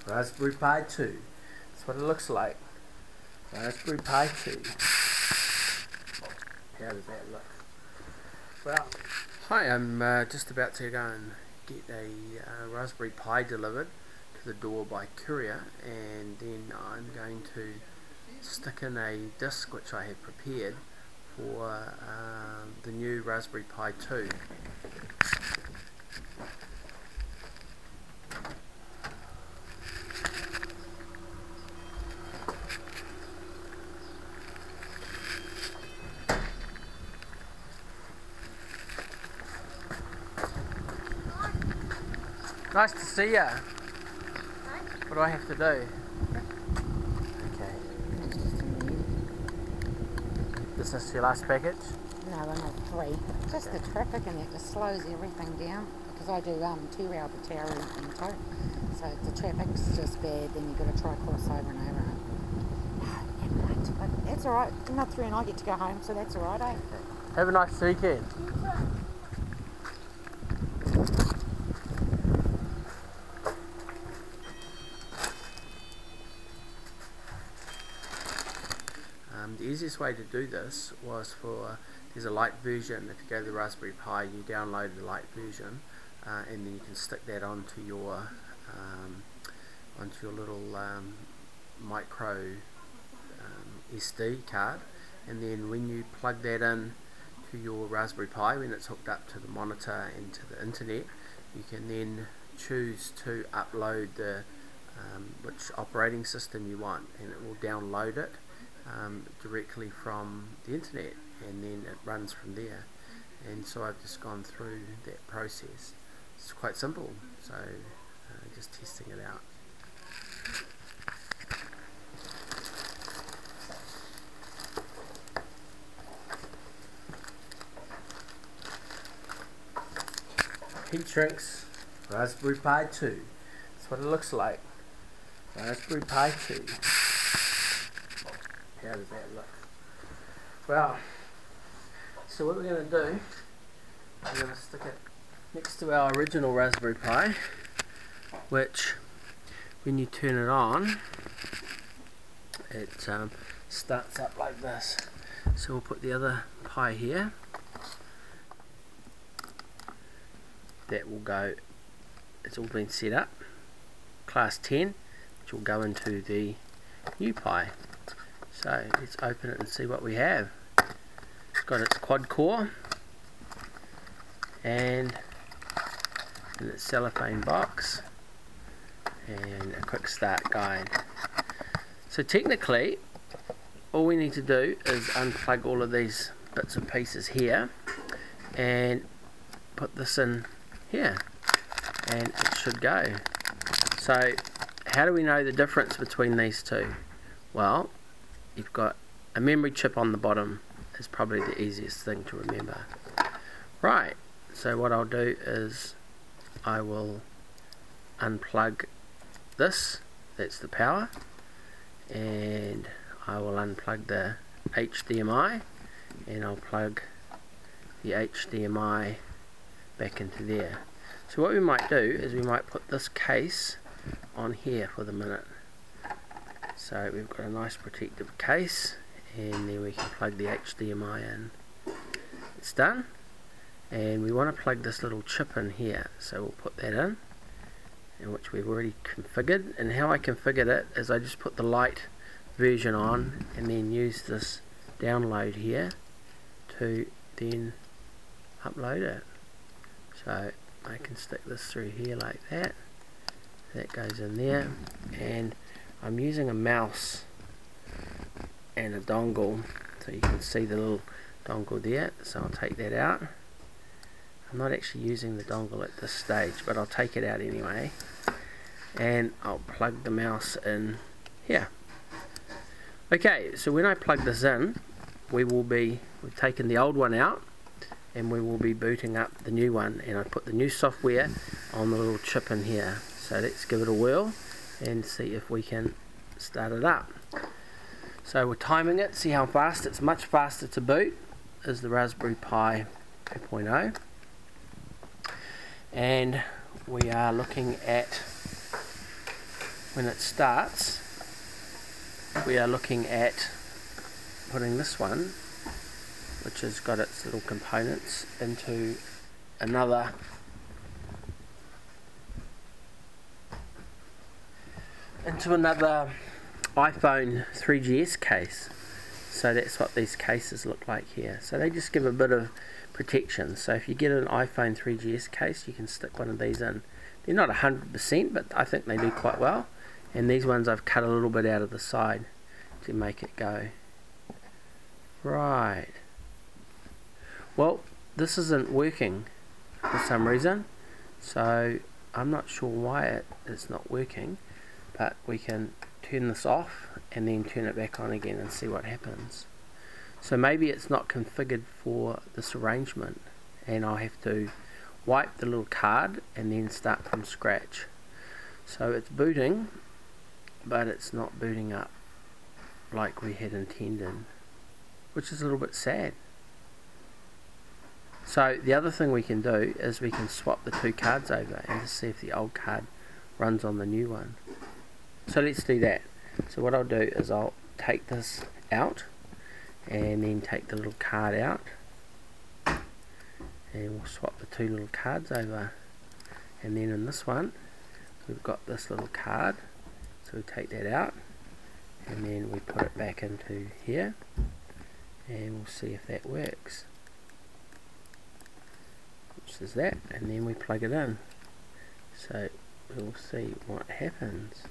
Raspberry Pi 2. That's what it looks like. Raspberry Pi 2. How does that look? Well, hi, I'm just about to go and get a Raspberry Pi delivered to the door by courier, and then I'm going to stick in a disk which I have prepared for the new Raspberry Pi 2. Nice to see ya. What do I have to do? Okay. This is your last package? No, I have 3. Just the traffic, and it just slows everything down, because I do 2-hour Batari and tow. So if the traffic's just bad, then you've got to try cross over and over. But that's alright. Not 3 and I get to go home, so that's alright, eh? Have a nice weekend. The easiest way to do this was there's a light version. If you go to the Raspberry Pi, you download the light version, and then you can stick that onto your little micro SD card, and then when you plug that in to your Raspberry Pi, when it's hooked up to the monitor and to the internet, you can then choose to upload the which operating system you want, and it will download it directly from the internet, and then it runs from there. And so I've just gone through that process. It's quite simple, so just testing it out. Heat shrinks Raspberry Pi 2. That's what it looks like. Raspberry Pi 2. How does that look? Well, so what we're going to do, we're going to stick it next to our original Raspberry Pi, which when you turn it on, it starts up like this. So we'll put the other Pi here. That will go, it's all been set up, class 10, which will go into the new Pi. So let's open it and see what we have. It's got its quad core and in its cellophane box and a quick start guide. So technically all we need to do is unplug all of these bits and pieces here and put this in here, and it should go. So how do we know the difference between these two? Well, you've got a memory chip on the bottom is probably the easiest thing to remember. Right, so what I'll do is I will unplug this, that's the power, and I will unplug the HDMI, and I'll plug the HDMI back into there. So what we might do is we might put this case on here for the minute. So we've got a nice protective case, and then we can plug the HDMI in. It's done, and we want to plug this little chip in here, so we'll put that in which we've already configured. And how I configured it is I just put the light version on and then use this download here to then upload it. So I can stick this through here like that. That goes in there, and I'm using a mouse and a dongle, so you can see the little dongle there. So I'll take that out. I'm not actually using the dongle at this stage, but I'll take it out anyway, and I'll plug the mouse in here. Okay, so when I plug this in, we've taken the old one out, and we will be booting up the new one, and I put the new software on the little chip in here. So let's give it a whirl and see if we can start it up. So we're timing it, see how fast. It's much faster to boot as the Raspberry Pi 2.0, and we are looking at when it starts, we are looking at putting this one, which has got its little components, into another iPhone 3GS case. So that's what these cases look like here. So they just give a bit of protection. So if you get an iPhone 3GS case, you can stick one of these in. They're not 100%, but I think they do quite well. And these ones I've cut a little bit out of the side to make it go. Right. Well, this isn't working for some reason, so I'm not sure why it's not working, but we can turn this off and then turn it back on again and see what happens. So maybe it's not configured for this arrangement, and I'll have to wipe the little card and then start from scratch. So it's booting, but it's not booting up like we had intended, which is a little bit sad. So the other thing we can do is we can swap the two cards over and just see if the old card runs on the new one. So let's do that. So what I'll do is I'll take this out and then take the little card out, and we'll swap the two little cards over. And then in this one we've got this little card, so we take that out and then we put it back into here, and we'll see if that works. Which is that, and then we plug it in. So we'll see what happens.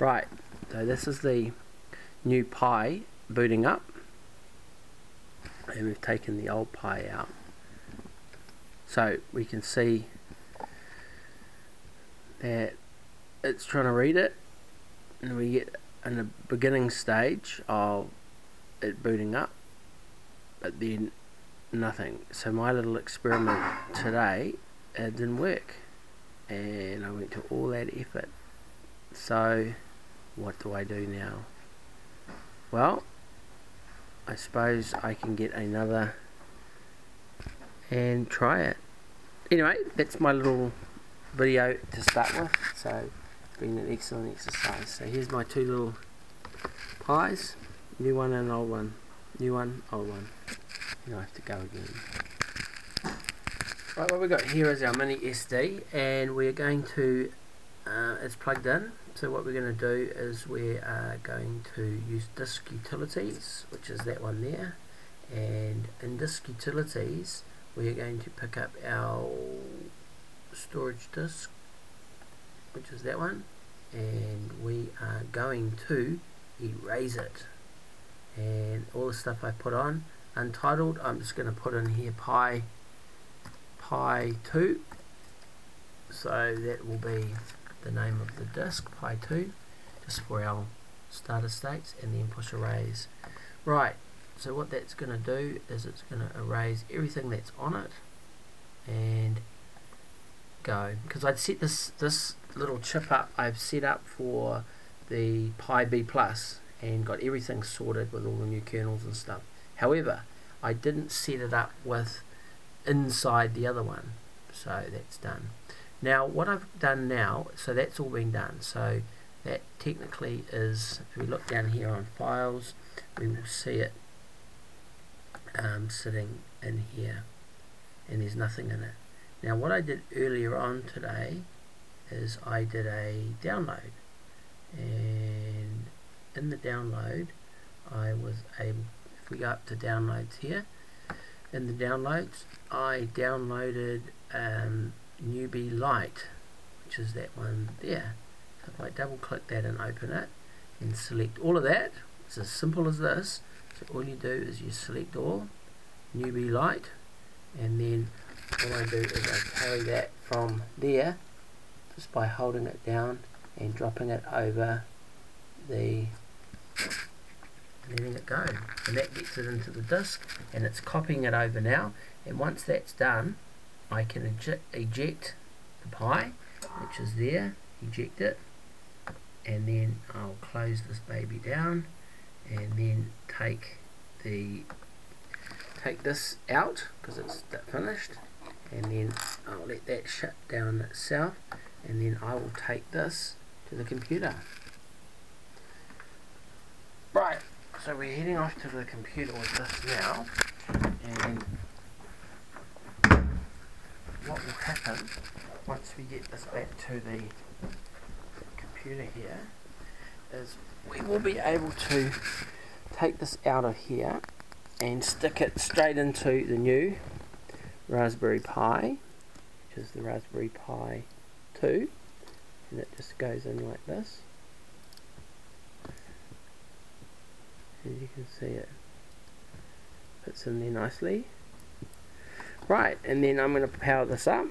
Right, so this is the new Pi booting up, and we've taken the old Pi out. So we can see that it's trying to read it, and we get in the beginning stage of it booting up, but then nothing. So my little experiment today, it didn't work, and I went to all that effort. So what do I do now? Well, I suppose I can get another and try it. Anyway, that's my little video to start with. So it's been an excellent exercise. So here's my two little pies, new one and old one, new one, old one. And I have to go again. Right, what we've got here is our mini SD, and we're going to it's plugged in. So what we're going to do is we are going to use disk utilities, which is that one there, and in disk utilities we are going to pick up our storage disk, which is that one, and we are going to erase it. And all the stuff I put on untitled, I'm just going to put in here Pi2, so that will be the name of the disk, Pi2, just for our starter states, and then push erase. Right, so what that's going to do is it's going to erase everything that's on it and go. Because I'd set this little chip up, I've set up for the Pi B Plus and got everything sorted with all the new kernels and stuff. However, I didn't set it up with inside the other one, so that's done. Now what I've done now, so that's all been done, so that technically is, if we look down here on files, we will see it sitting in here, and there's nothing in it. Now what I did earlier on today is I did a download, and in the download I was able, if we go up to downloads here, in the downloads I downloaded Newbie Lite, which is that one there. So if I double click that and open it and select all of that, it's as simple as this. So all you do is you select all, Newbie Lite, and then all I do is I carry that from there just by holding it down and dropping it over the, letting it go, and that gets it into the disk, and it's copying it over now. And once that's done, I can eject the Pi, which is there, eject it, and then I'll close this baby down, and then take this out because it's finished, and then I'll let that shut down itself, and then I will take this to the computer. Right, so we're heading off to the computer with this now, and what will happen once we get this back to the computer here is we will be able to take this out of here and stick it straight into the new Raspberry Pi, which is the Raspberry Pi 2, and it just goes in like this. As you can see, it fits in there nicely. Right, and then I'm going to power this up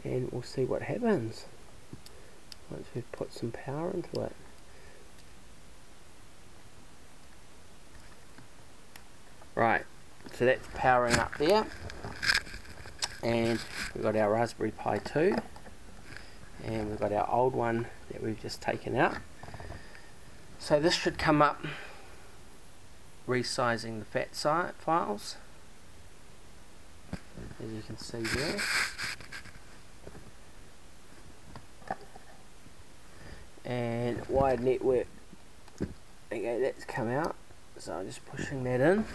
and we'll see what happens once we've put some power into it. Right, so that's powering up there, and we've got our Raspberry Pi 2, and we've got our old one that we've just taken out. So this should come up resizing the FAT files, as you can see there. And wired network, okay, that's come out, so I'm just pushing that in.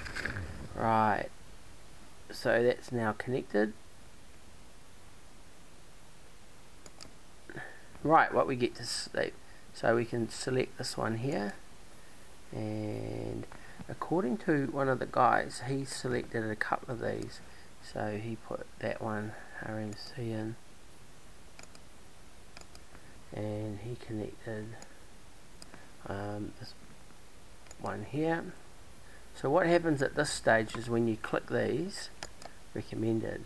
Right, so that's now connected. Right, what we get to see, so we can select this one here, and according to one of the guys, he selected a couple of these, so he put that one RMC in, and he connected this one here. So what happens at this stage is when you click these, recommended,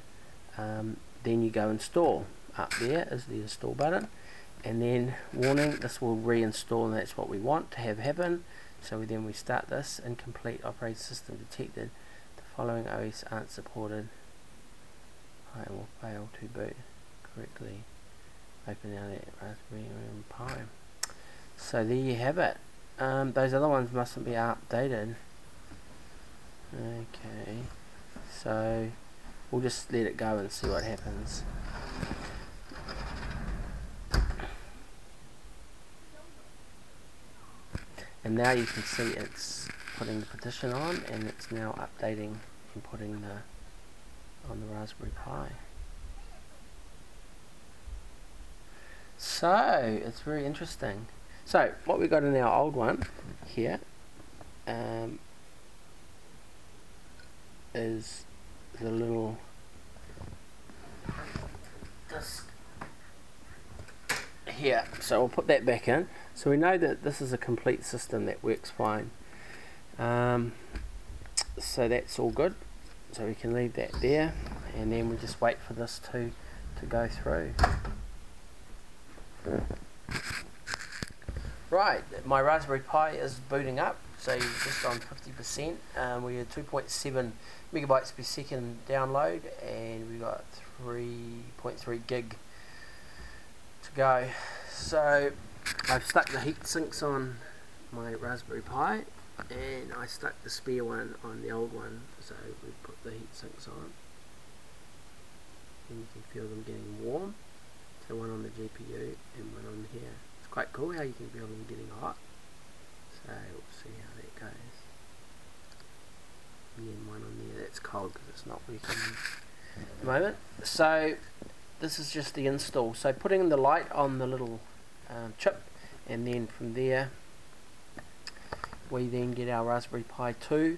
then you go install. Up there is the install button, and then warning, this will reinstall, and that's what we want to have happen. So then we start this, incomplete operating system detected, the following OS aren't supported, I will fail to boot correctly, open out that Raspberry Pi. So there you have it. Those other ones mustn't be updated. Okay, so we'll just let it go and see what happens. And now you can see it's putting the partition on, and it's now updating and putting on the Raspberry Pi. So it's very interesting. So what we got in our old one here is the little disc here. So we'll put that back in. So we know that this is a complete system that works fine. So that's all good. So we can leave that there, and then we just wait for this to go through. Right, my Raspberry Pi is booting up, so just on 50%. We had 2.7 megabytes per second download, and we got 3.3 gig to go. So I've stuck the heat sinks on my Raspberry Pi, and I stuck the spare one on the old one, so we put the heat sinks on, and you can feel them getting warm. So one on the GPU and one on here. It's quite cool how you can feel them getting hot. So we'll see how that goes. And then one on there that's cold because it's not working at the moment. So this is just the install. So putting the light on the little chip, and then from there we then get our Raspberry Pi 2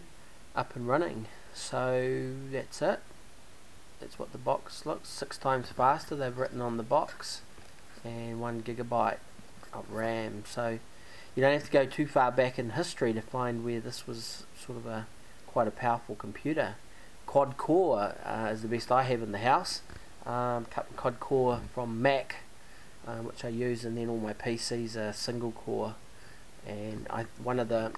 up and running. So that's it. That's what the box looks, 6 times faster they've written on the box, and 1 gigabyte of RAM. So you don't have to go too far back in history to find where this was sort of quite a powerful computer. Quad core is the best I have in the house. Couple quad core from Mac, which I use, and then all my PCs are single core. And one of the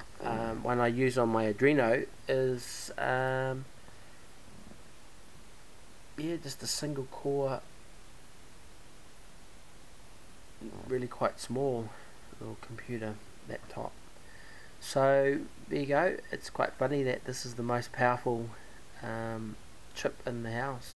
one I use on my Adreno is yeah, just a single core, really quite small little computer laptop. So there you go. It's quite funny that this is the most powerful chip in the house.